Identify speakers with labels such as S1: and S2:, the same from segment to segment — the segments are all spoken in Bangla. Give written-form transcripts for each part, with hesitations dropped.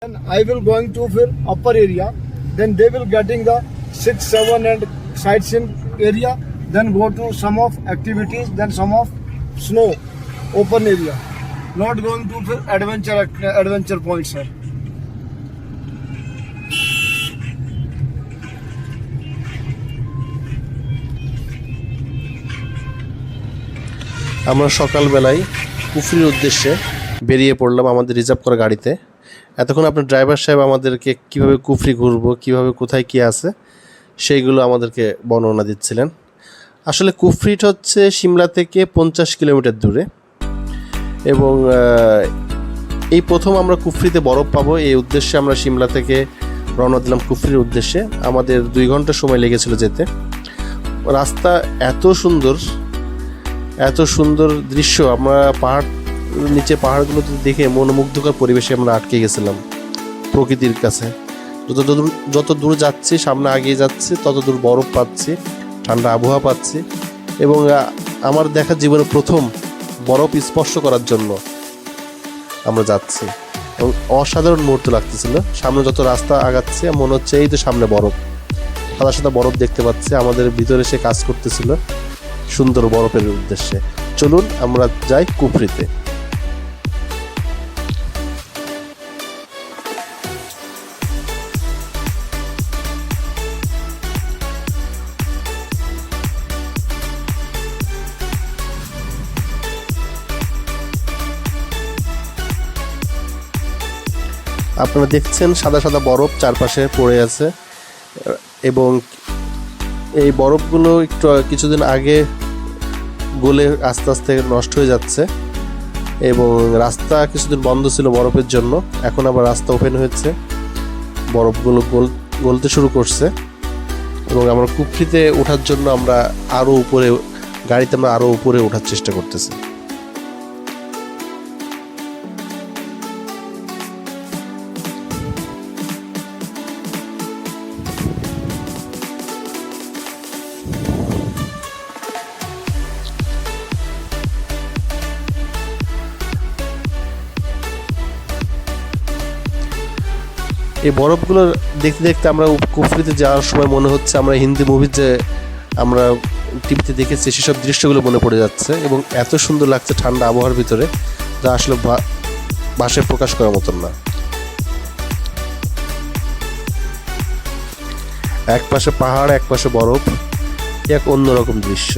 S1: And I will going to फिर upper area, then they will getting the 6, 7 and sightseeing area, then go to some of activities, then some of snow, open area. Not going to फिर adventure points है.
S2: আমরা সকালবেলায় কুফরির উদ্দেশ্যে বেরিয়ে পড়লাম আমাদের রিজার্ভ করা গাড়িতে। এতক্ষণ আপনার ড্রাইভার সাহেব আমাদেরকে কিভাবে কুফরি ঘুরবো, কিভাবে কোথায় কী আছে সেইগুলো আমাদেরকে বর্ণনা দিচ্ছিলেন। আসলে কুফরিটা হচ্ছে সিমলা থেকে 50 কিলোমিটার দূরে এবং এই প্রথম আমরা কুফরিতে বরফ পাবো এই উদ্দেশ্যে আমরা সিমলা থেকে রওনা দিলাম কুফরির উদ্দেশ্যে। আমাদের 2 ঘন্টা সময় লেগেছিল যেতে। রাস্তা এত সুন্দর দৃশ্য, আমরা নিচে পাহাড়গুলো দেখে মনোমুগ্ধকর পরিবেশে আমরা আটকে গেছিলাম প্রকৃতির কাছে। যত দূর যাচ্ছি, সামনে আগিয়ে যাচ্ছি, তত দূর বরফ পাচ্ছি, ঠান্ডা আবহাওয়া পাচ্ছি এবং আমার দেখা জীবনের প্রথম বরফ স্পর্শ করার জন্য আমরা যাচ্ছি এবং অসাধারণ মুহূর্ত লাগতেছিল। সামনে যত রাস্তা আগাচ্ছে মনে হচ্ছে এই তো সামনে বরফ, সাদা সাদা বরফ দেখতে পাচ্ছি। আমাদের ভিতরে সে কাজ করতেছিল সুন্দর বরফের উদ্দেশ্যে। চলুন আমরা যাই কুফরিতে। আপনারা দেখছেন সাদা সাদা বরফ চারপাশে পড়ে আছে এবং এই বরফগুলো কিছুদিন আগে গলে আস্তে আস্তে নষ্ট হয়ে যাচ্ছে এবং রাস্তা কিছুদিন বন্ধ ছিল বরফের জন্য। এখন আবার রাস্তা ওপেন হয়েছে, বরফগুলো গলতে শুরু করছে এবং আমরা কুফরিতে ওঠার জন্য আমরা আরও উপরে ওঠার চেষ্টা করতেছি। এই বরফগুলো দেখতে দেখতে আমরা কুফরিতে যাওয়ার সময় মনে হচ্ছে আমরা হিন্দি মুভির যে আমরা টিভিতে দেখেছি সেসব দৃশ্যগুলো মনে পড়ে যাচ্ছে এবং এত সুন্দর লাগছে ঠান্ডা আবহাওয়ার ভিতরে, যা আসলে ভাষায় প্রকাশ করার মতন না। এক পাশে পাহাড়, এক পাশে বরফ, এক অন্যরকম দৃশ্য।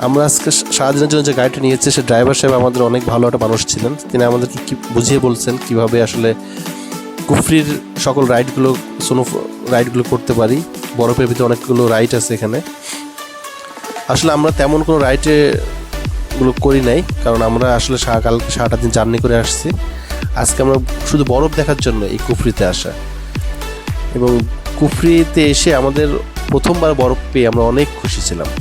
S2: আমরা আজকে সারাদিনের জন্য যে গাড়িটা নিয়েছি সে ড্রাইভার সাহেব আমাদের অনেক ভালো একটা মানুষ ছিলেন। তিনি আমাদেরকে বুঝিয়ে বলছেন কিভাবে আসলে কুফরির সকল সোনো রাইডগুলো করতে পারি। বরফের ভিতরে অনেকগুলো রাইড আছে এখানে। আসলে আমরা তেমন কোনো রাইডগুলো করি নাই, কারণ আমরা আসলে সারাটা দিন জার্নি করে আসছি। আজকে আমরা শুধু বরফ দেখার জন্য এই কুফরিতে আসা এবং কুফরিতে এসে আমাদের প্রথমবার বরফ পেয়ে আমরা অনেক খুশি ছিলাম।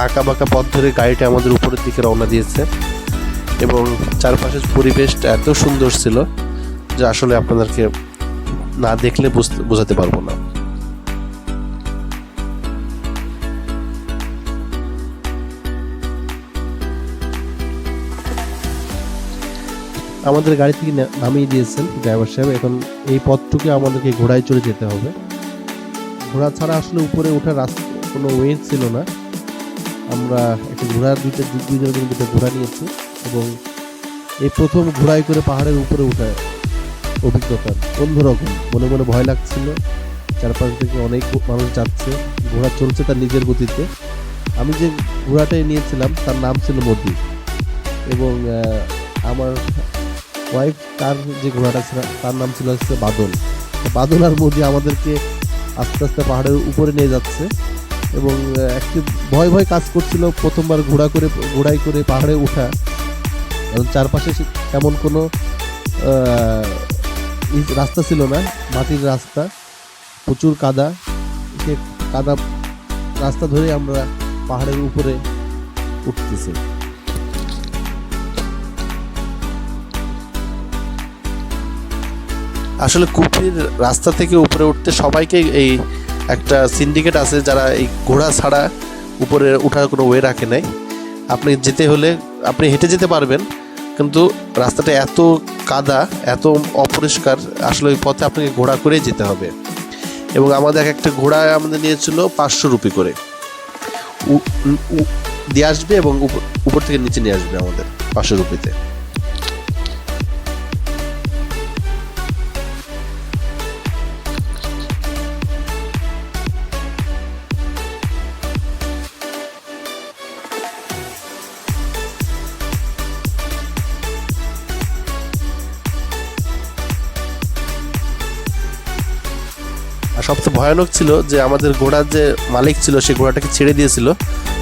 S2: আঁকাবাঁকা পথ ধরে গাড়িটা আমাদের উপরের দিকে রওনা দিয়েছে এবং চারপাশের পরিবেশটা এত সুন্দর ছিল যে আসলে আপনাদেরকে না দেখলে বোঝাতে পারবো না। আমাদের গাড়ি থেকে নামিয়ে দিয়েছেন ড্রাইভার সাহেব। এখন এই পথটুকু আমাদেরকে ঘোড়ায় চড়ে যেতে হবে। ঘোড়া ছাড়া আসলে উপরে ওঠার রাস্তা কোনো ওয়ে ছিল না। আমরা একটা দুইজনের জন্য দুটো ঘোড়া নিয়েছি এবং এই প্রথম ঘোড়ায় করে পাহাড়ের উপরে ওঠা অভিজ্ঞতা অন্যরকম। মনে মনে ভয় লাগছিল, চারপাশ থেকে অনেক মানুষ যাচ্ছে, ঘোড়া চলছে তার নিজের গতিতে। আমি যে ঘোড়াটাই নিয়েছিলাম তার নাম ছিল মোদি এবং আমার ওয়াইফ তার যে ঘোড়াটা ছিল তার নাম ছিল হচ্ছে বাদল। বাদল আর মোদি আমাদেরকে আস্তে আস্তে পাহাড়ের উপরে নিয়ে যাচ্ছে এবং একটু ভয় ভয় কাজ করছিল প্রথমবার ঘোড়ায় করে পাহাড়ে ওঠা। কারণ চারপাশে তেমন কোনো রাস্তা ছিল না, মাটির রাস্তা, প্রচুর কাদা। সে কাদা রাস্তা ধরে আমরা পাহাড়ের উপরে উঠতেছি। আসলে কুফরির রাস্তা থেকে উপরে উঠতে সবাইকে এই একটা সিন্ডিকেট আছে যারা এই ঘোড়া ছাড়া উপরে ওঠার কোনো ওয়ে রাখে নাই। আপনি যেতে হলে আপনি হেঁটে যেতে পারবেন, কিন্তু রাস্তাটা এত কাদা, এত অপরিষ্কার, আসলে ওই পথে আপনাকে ঘোড়া করেই যেতে হবে। এবং আমাদের একটা ঘোড়া আমাদের নিয়েছিল 500 রুপি করে দিয়ে আসবে এবং উপর থেকে নিচে নিয়ে আসবে আমাদের 500 রুপিতে। আর সবচেয়ে ভয়ানক ছিল যে আমাদের ঘোড়ার যে মালিক ছিল সে ঘোড়াটাকে ছেড়ে দিয়েছিল।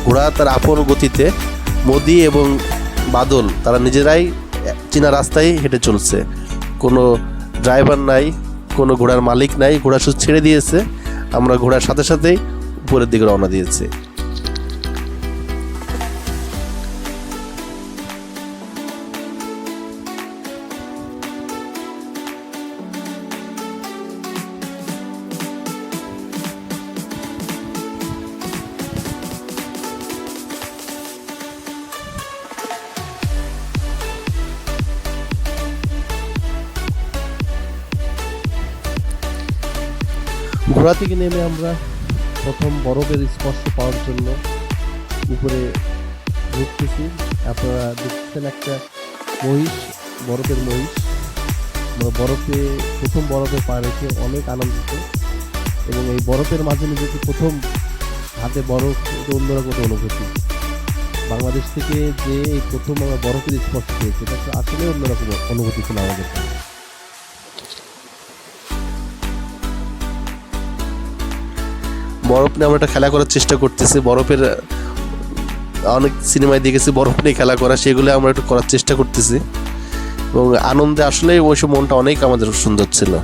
S2: ঘোড়া তার আপন গতিতে মোদি এবং বাদল তারা নিজেরাই চীনা রাস্তায় হেঁটে চলছে, কোনো ড্রাইভার নাই, কোনো ঘোড়ার মালিক নাই, ঘোড়া শুধু ছেড়ে দিয়েছে। আমরা ঘোড়ার সাথে সাথেই উপরের দিকে রওনা দিয়েছি। ঘোড়া থেকে নেমে আমরা প্রথম বরফের স্পর্শ পাওয়ার জন্য উপরে ঘুরতেছি। আপনারা দেখছেন একটা মহিষ, বরফের মহিষ। আমরা প্রথম বরফে পা রেখে অনেক আনন্দিত এবং এই বরফের মাঝে নিজেকে প্রথম হাতে বরফ, এটা অন্যরকম একটা অনুভূতি। বাংলাদেশ থেকে যে এই প্রথম আমরা বরফের স্পর্শ পেয়েছি, এটা আসলে অন্যরকম অনুভূতি ছিল আমাদের কাছে। বরফ নিয়ে আমরা একটা খেলা করার চেষ্টা করতেছি। বরফের অনেক সিনেমায় দেখেছি বরফ নিয়ে খেলা করা, সেগুলো আমরা একটু করার চেষ্টা করতেছি এবং আনন্দে আসলে ওই সব মনটা অনেক আমাদের সুন্দর ছিল।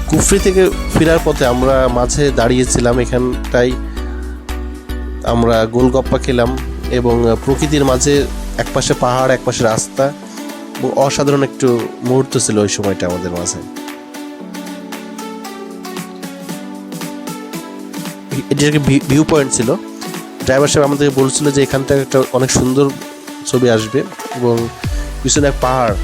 S2: কুফরি থেকে ফেরার পথে আমরা মাঝে দাঁড়িয়েছিলাম, এখানটাই আমরা গোলগপ্পা খেলাম এবং প্রকৃতির মাঝে একপাশে পাহাড় একপাশে রাস্তা, অসাধারণ একটু মুহূর্ত ছিল ওই সময়টা আমাদের মাঝে। এটি একটা ভিউ পয়েন্ট ছিল। ড্রাইভার সাহেব আমাদেরকে বলছিল যে এখান থেকে একটা অনেক সুন্দর ছবি আসবে এবং পিছনে এক পাহাড়,